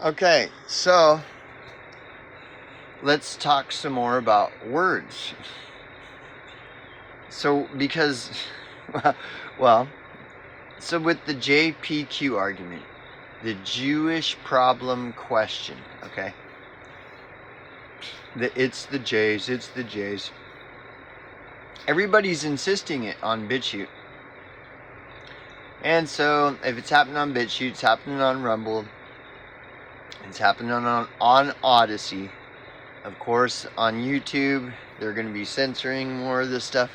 Okay, so let's talk some more about words. So, because, well, so with the JPQ argument, the Jewish problem question, okay? It's the J's. Everybody's insisting it on BitChute. And so, if it's happening on BitChute, it's happening on Rumble, it's happening on Odyssey. Of course, on YouTube, they're going to be censoring more of this stuff.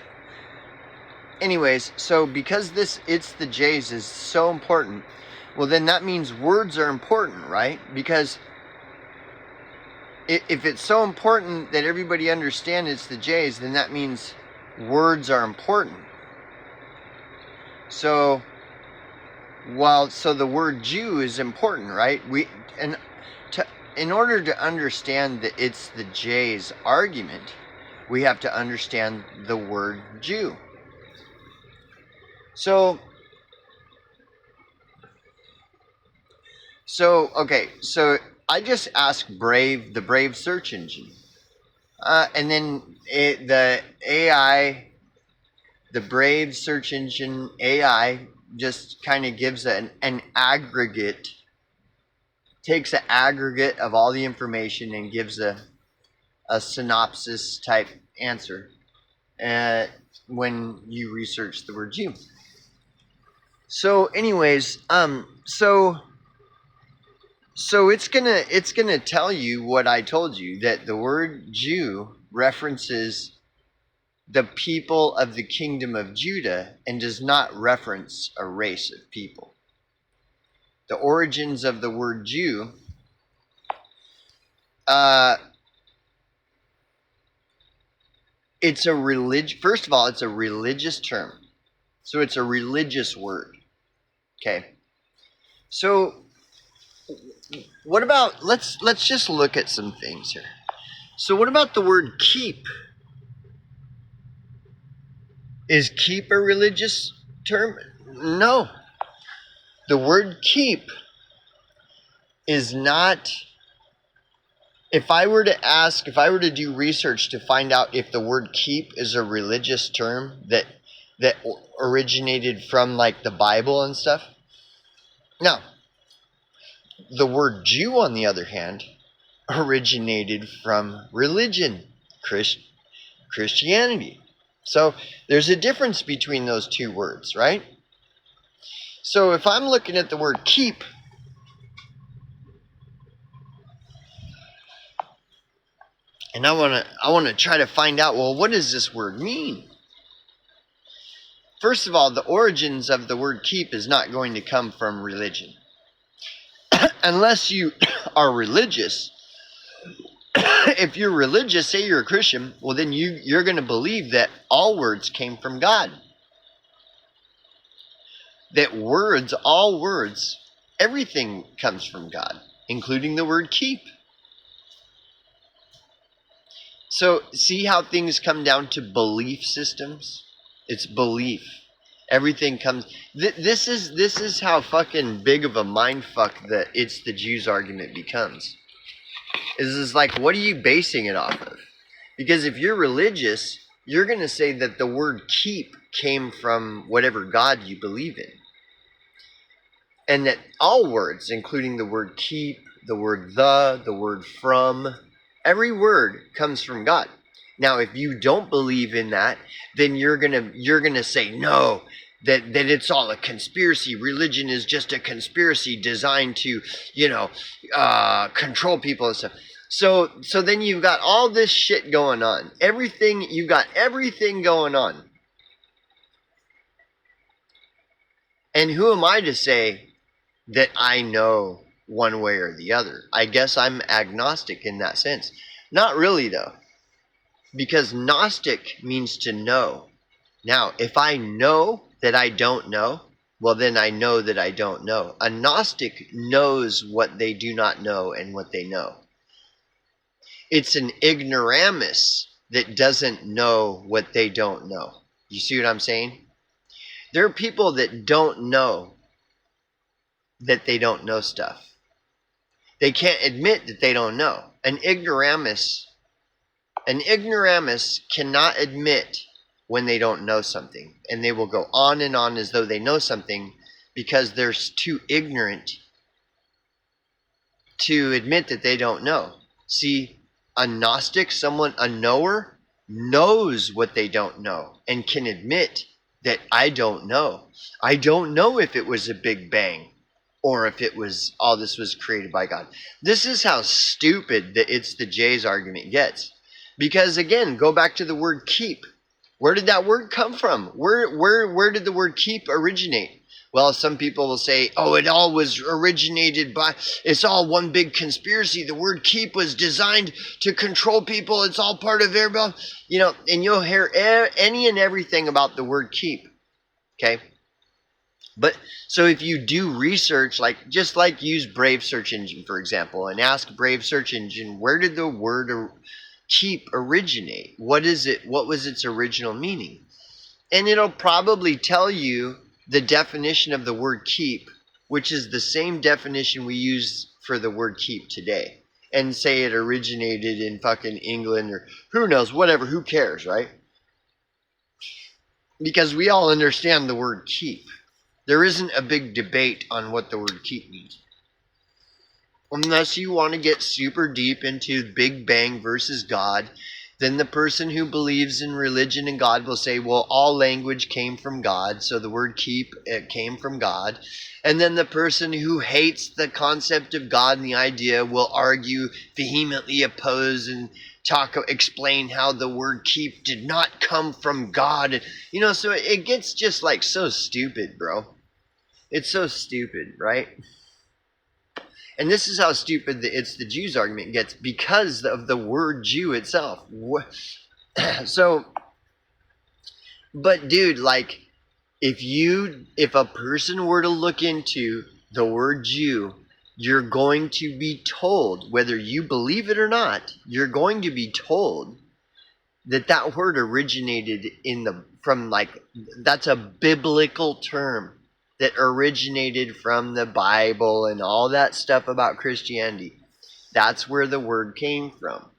Anyways, so because it's the J's is so important, well then that means words are important, right? Because if it's so important that everybody understands it's the J's, then that means words are important. So the word Jew is important, right? In order to understand that it's the J's argument, we have to understand the word Jew. So I just asked the Brave search engine, and then the Brave search engine AI just kind of gives an aggregate, takes an aggregate of all the information and gives a synopsis type answer when you research the word Jew. So anyways, so it's gonna tell you what I told you, that the word Jew references the people of the kingdom of Judah and does not reference a race of people. The origins of the word Jew, it's a first of all, it's a religious term. So it's a religious word. Okay. So what about, let's just look at some things here. So what about the word keep? Is keep a religious term? No. The word keep is not. If I were to do research to find out if the word keep is a religious term that originated from like the Bible and stuff, no. The word Jew, on the other hand, originated from religion, Christianity. So there's a difference between those two words, right? So if I'm looking at the word keep, and I want to try to find out, well, what does this word mean? First of all, the origins of the word keep is not going to come from religion. Unless you are religious. If you're religious, say you're a Christian, well then you're going to believe that all words came from God. That all words, everything comes from God, including the word keep. So see how things come down to belief systems? It's belief. Everything comes. This is how fucking big of a mindfuck that it's the Jews argument becomes. Is like, what are you basing it off of? Because if you're religious, you're going to say that the word keep came from whatever God you believe in. And that all words, including the word keep, the word the word from, every word comes from God. Now, if you don't believe in that, then you're gonna say no, that it's all a conspiracy. Religion is just a conspiracy designed to, control people and stuff. So then you've got all this shit going on. You've got everything going on. And who am I to say that I know one way or the other? I guess I'm agnostic in that sense. Not really, though. Because Gnostic means to know. Now, if I know that I don't know, well, then I know that I don't know. A Gnostic knows what they do not know and what they know. It's an ignoramus that doesn't know what they don't know. You see what I'm saying? There are people that don't know that they don't know stuff. They can't admit that they don't know. An ignoramus cannot admit when they don't know something. And they will go on and on as though they know something because they're too ignorant to admit that they don't know. See, a Gnostic, a knower, knows what they don't know and can admit that I don't know. I don't know if it was a Big Bang or if it was all this was created by God. This is how stupid the It's the J's argument gets. Because again, go back to the word keep. Where did that word come from? Where did the word keep originate? Well, some people will say, oh, it all was originated by, it's all one big conspiracy. The word keep was designed to control people. It's all part of everybody. You know, and you'll hear any and everything about the word keep. Okay? But, so if you do research, just use Brave Search Engine, for example, and ask Brave Search Engine, where did the word keep originate? What is it? What was its original meaning? And it'll probably tell you the definition of the word keep, which is the same definition we use for the word keep today, and say it originated in fucking England or who knows, whatever, who cares, right? Because we all understand the word keep. There isn't a big debate on what the word keep means. Unless you want to get super deep into Big Bang versus God, then the person who believes in religion and God will say, well, all language came from God, so the word keep, it came from God. And then the person who hates the concept of God and the idea will argue, vehemently oppose, and explain how the word keep did not come from God. You know, so it gets just so stupid, bro. It's so stupid, right? And this is how stupid It's the Jews argument gets because of the word Jew itself. So, but dude, if a person were to look into the word Jew, you're going to be told, whether you believe it or not, you're going to be told that word originated that's a biblical term that originated from the Bible and all that stuff about Christianity. That's where the word came from.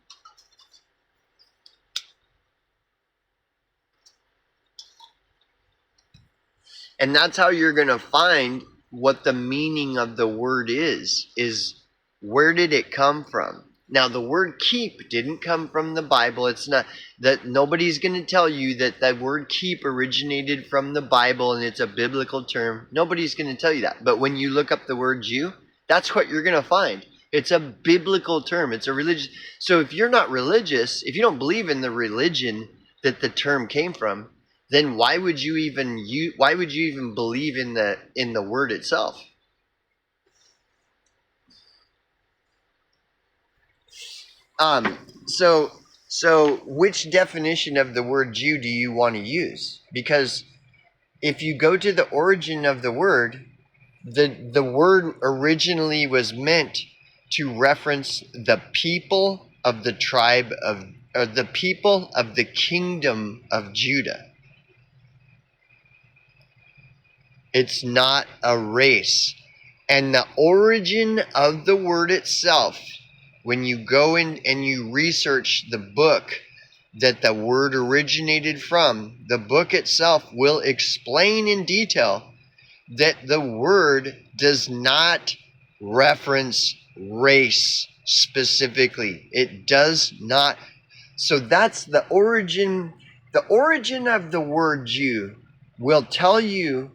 And that's how you're going to find what the meaning of the word is where did it come from? Now, the word keep didn't come from the Bible. It's not that nobody's going to tell you that the word keep originated from the Bible and it's a biblical term. Nobody's going to tell you that. But when you look up the word Jew, that's what you're going to find. It's a biblical term. It's a religious. So if you're not religious, if you don't believe in the religion that the term came from, then why would you even believe in the word itself? So which definition of the word Jew do you want to use? Because if you go to the origin of the word word originally was meant to reference the people of the tribe of, or the people of the kingdom of Judah. It's not a race. And the origin of the word itself, when you go in and you research the book that the word originated from, the book itself will explain in detail that the word does not reference race specifically. It does not. So that's the origin. The origin of the word Jew will tell you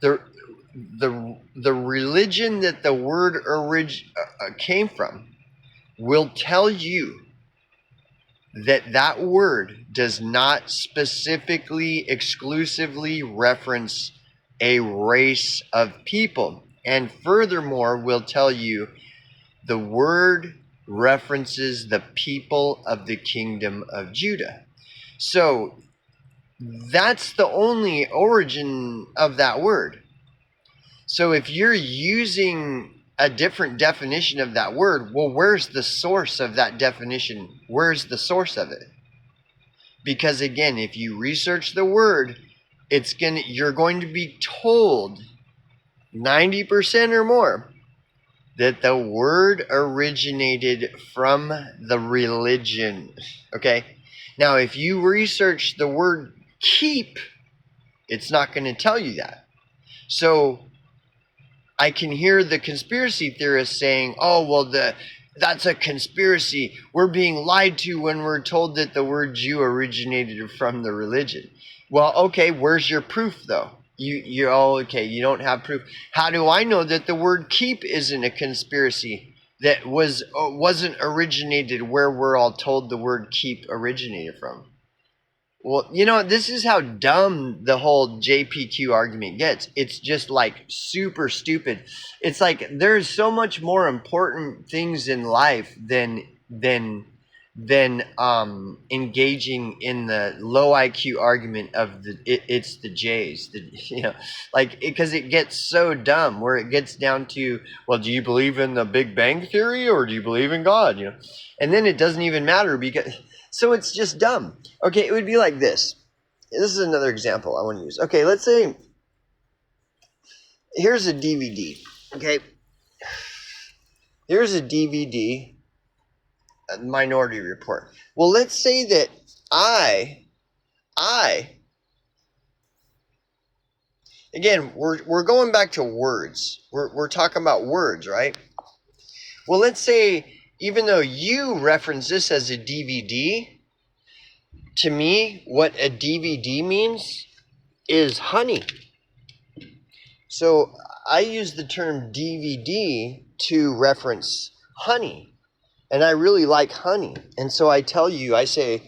the religion that the word came from will tell you that word does not specifically, exclusively reference a race of people. And furthermore, will tell you the word references the people of the kingdom of Judah. So that's the only origin of that word. So if you're using a different definition of that word, well, where's the source of that definition? Where's the source of it? Because again, if you research the word, you're going to be told 90% or more that the word originated from the religion. Okay? Now, if you research the word keep, it's not going to tell you that. So I can hear the conspiracy theorists saying, oh, well, that's a conspiracy. We're being lied to when we're told that the word Jew originated from the religion. Well, okay, where's your proof, though? You don't have proof. How do I know that the word keep isn't a conspiracy that wasn't originated where we're all told the word keep originated from? Well, this is how dumb the whole JPQ argument gets. It's just like super stupid. It's like there's so much more important things in life than engaging in the low IQ argument of it's the J's. Because it gets so dumb where it gets down to, well, do you believe in the Big Bang Theory or do you believe in God? And then it doesn't even matter because. So it's just dumb. Okay, it would be like this. This is another example I want to use. Okay, let's say here's a DVD. Okay, here's a DVD, Minority Report. Well, let's say that again, we're going back to words. We're talking about words, right? Well, let's say even though you reference this as a DVD, to me, what a DVD means is honey. So I use the term DVD to reference honey. And I really like honey. And so I tell you, I say,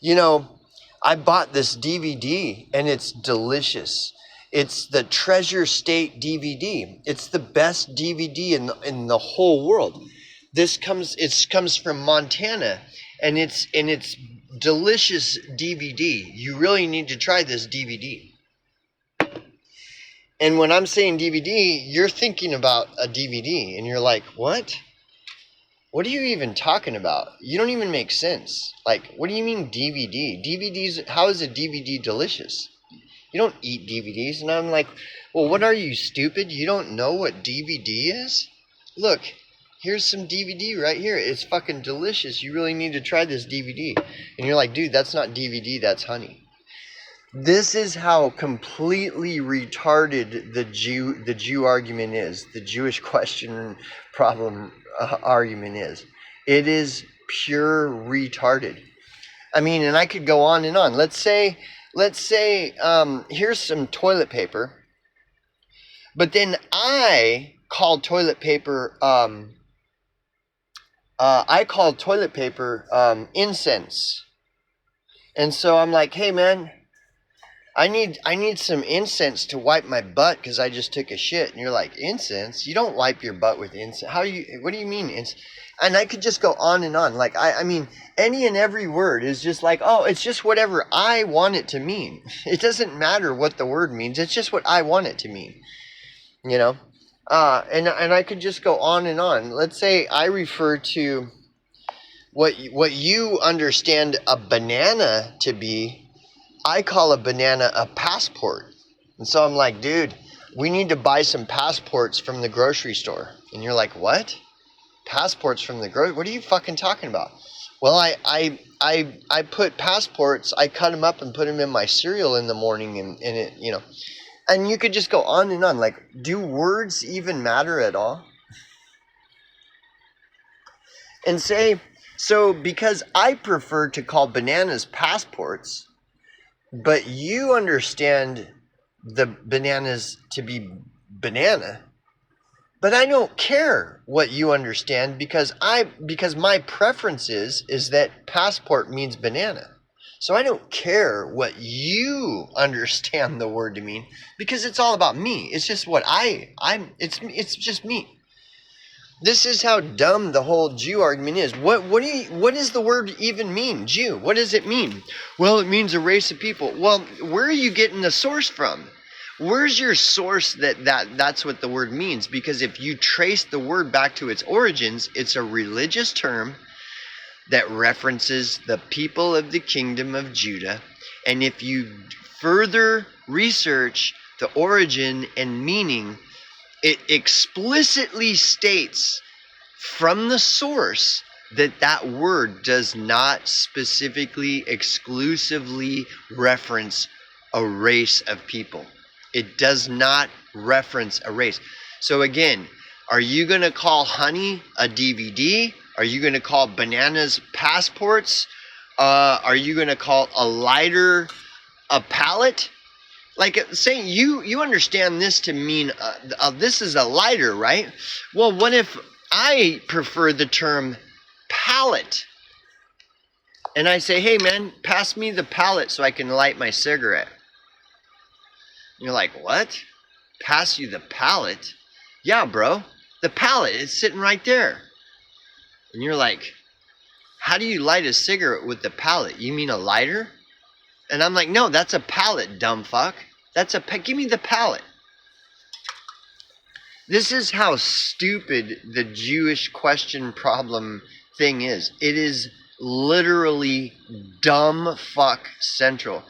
I bought this DVD and it's delicious. It's the Treasure State DVD. It's the best DVD in the whole world. It comes from Montana, and it's delicious DVD. You really need to try this DVD. And when I'm saying DVD, you're thinking about a DVD, and you're like, what? What are you even talking about? You don't even make sense. Like, what do you mean DVD? DVDs, how is a DVD delicious? You don't eat DVDs. And I'm like, well, what are you, stupid? You don't know what DVD is? Look, here's some DVD right here. It's fucking delicious. You really need to try this DVD. And you're like, dude, that's not DVD, that's honey. This is how completely retarded the Jew argument is. The Jewish question problem argument is. It is pure retarded. I mean, and I could go on and on. Let's say here's some toilet paper, but then I call toilet paper incense. And so I'm like, hey man, I need some incense to wipe my butt because I just took a shit. And you're like, incense? You don't wipe your butt with incense. What do you mean incense? And I could just go on and on. Like, I mean, any and every word is just like, oh, it's just whatever I want it to mean. It doesn't matter what the word means. It's just what I want it to mean. And I could just go on and on. Let's say I refer to what you understand a banana to be. I call a banana a passport. And so I'm like, dude, we need to buy some passports from the grocery store. And you're like, what? Passports from the grocery? What are you fucking talking about? Well, I put passports, I cut them up and put them in my cereal in the morning and it, And you could just go on and on. Like, do words even matter at all? And so because I prefer to call bananas passports, but you understand the bananas to be banana, but I don't care what you understand because my preference is that passport means banana. So I don't care what you understand the word to mean because it's all about me. It's just what it's just me. This is how dumb the whole Jew argument is. What does the word even mean, Jew? What does it mean? Well, it means a race of people. Well, where are you getting the source from? Where's your source that's what the word means? Because if you trace the word back to its origins, it's a religious term that references the people of the kingdom of Judah. And if you further research the origin and meaning it explicitly states from the source that that word does not specifically, exclusively reference a race of people. It does not reference a race. So again, are you going to call honey a DVD? Are you going to call bananas passports? Are you going to call a lighter a pallet? Like saying you understand this to mean this is a lighter, right? Well, what if I prefer the term pallet? And I say, hey man, pass me the pallet so I can light my cigarette. And you're like, what? Pass you the pallet? Yeah, bro. The pallet is sitting right there. And you're like, how do you light a cigarette with the pallet? You mean a lighter? And I'm like, no, that's a pallet, dumb fuck. Give me the pallet. This is how stupid the Jewish question problem thing is. It is literally dumb fuck central.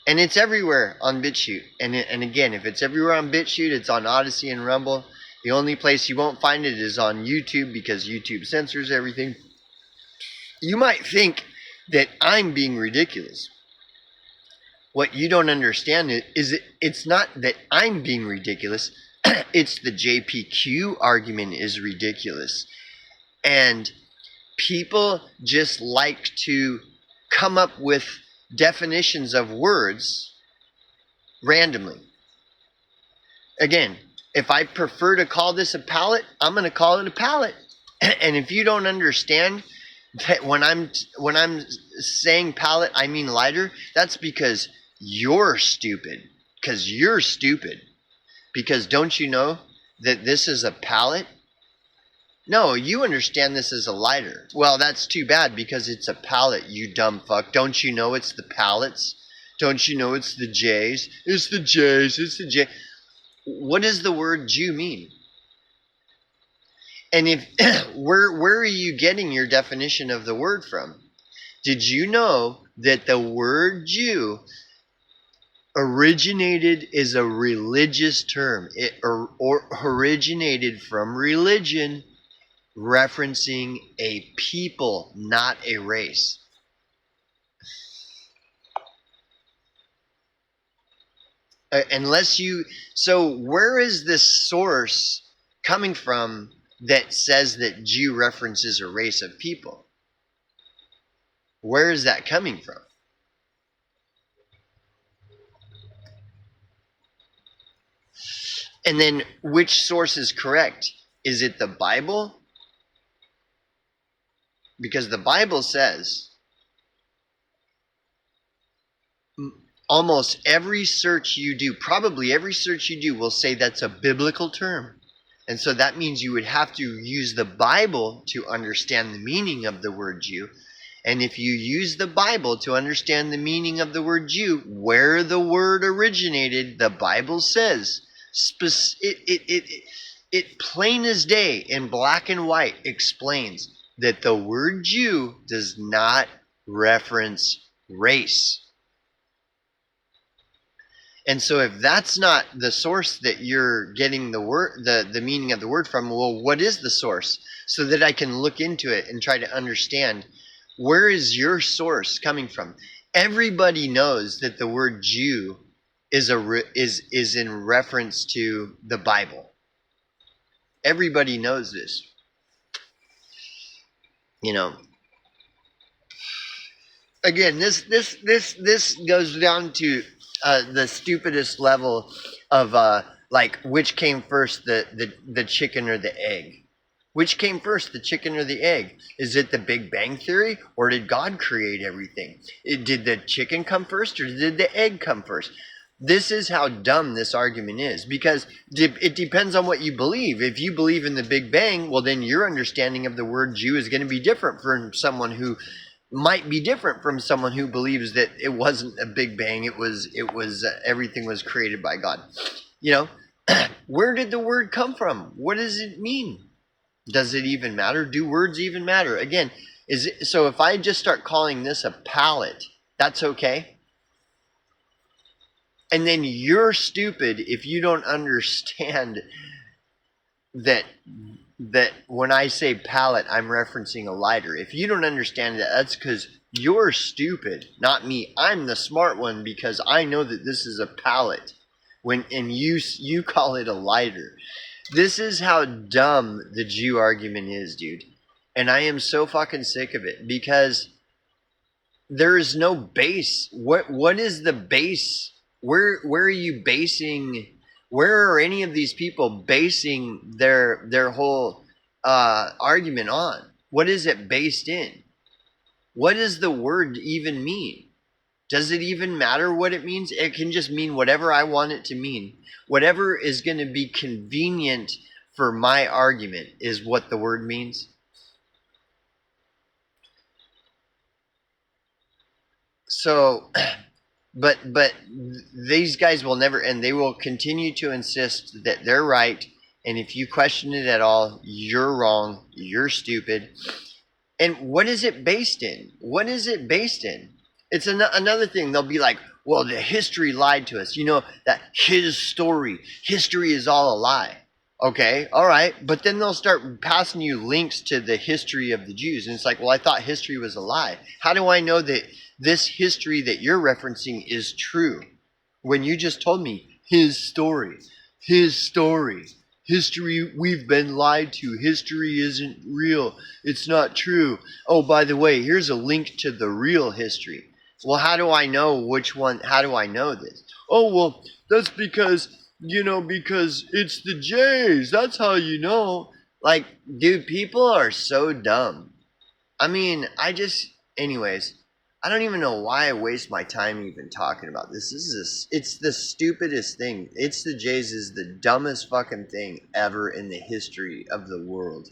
And it's everywhere on BitChute. And again, if it's everywhere on BitChute, it's on Odyssey and Rumble. The only place you won't find it is on YouTube because YouTube censors everything. You might think that I'm being ridiculous. What you don't understand is it's not that I'm being ridiculous. It's the JPQ argument is ridiculous. And people just like to come up with definitions of words randomly. Again, if I prefer to call this a pallet, I'm going to call it a pallet. And if you don't understand that when I'm saying pallet, I mean lighter, that's because you're stupid. Because you're stupid. Because don't you know that this is a pallet? No, you understand this as a lighter. Well, that's too bad because it's a pallet, you dumb fuck. Don't you know it's the pallets? Don't you know it's the J's? It's the J's, it's the J. What does the word Jew mean? And if where are you getting your definition of the word from? Did you know that the word Jew originated is a religious term? It originated from religion, referencing a people, not a race. So where is this source coming from that says that Jew references a race of people? Where is that coming from? And then which source is correct? Is it the Bible? Because the Bible says almost every search you do, probably every search you do will say that's a biblical term. And so that means you would have to use the Bible to understand the meaning of the word Jew. And if you use the Bible to understand the meaning of the word Jew, where the word originated, the Bible says, it plain as day in black and white explains that the word Jew does not reference race. And so if that's not the source that you're getting the word, the meaning of the word from, well, what is the source? So that I can look into it and try to understand, where is your source coming from? Everybody knows that the word Jew is in reference to the Bible. Everybody knows this. You know. Again, this goes down to the stupidest level of like which came first, the chicken or the egg? Which came first, the chicken or the egg? Is it the Big Bang Theory, or did God create everything? Did the chicken come first, or did the egg come first? This is how dumb this argument is, because it depends on what you believe. If you believe in the Big Bang, well, then your understanding of the word Jew is going to be different from someone who might be different from someone who believes that it wasn't a Big Bang. It was everything was created by God. You know, where did the word come from? What does it mean? Does it even matter? Do words even matter? Again, so if I just start calling this a pallet, that's okay? And then you're stupid if you don't understand that that when I say palette, I'm referencing a lighter. If you don't understand that, that's because you're stupid, not me. I'm the smart one because I know that this is a palette. When and you call it a lighter. This is how dumb the Jew argument is, dude. And I am so fucking sick of it because there is no base. What is the base? Where are you basing? Where are any of these people basing their whole argument on? What is it based in? What does the word even mean? Does it even matter what it means? It can just mean whatever I want it to mean. Whatever is going to be convenient for my argument is what the word means. So but these guys will never, and they will continue to insist that they're right, and if you question it at all, you're wrong, you're stupid. And what is it based in? What is it based in? It's another thing. They'll be like, well, the history lied to us, that his history is all a lie. Okay, all right, but then they'll start passing you links to the history of the Jews, and it's like, well, I thought history was a lie. How do I know that this history that you're referencing is true when you just told me his story, history? We've been lied to. History isn't real. It's not true. Oh, by the way, here's a link to the real history. Well, how do I know which one? How do I know this? Oh, well, that's because it's the Jays. That's how you know. Like, dude, people are so dumb. I mean, anyways, I don't even know why I waste my time even talking about this. It's the stupidest thing. It's the Jays is the dumbest fucking thing ever in the history of the world.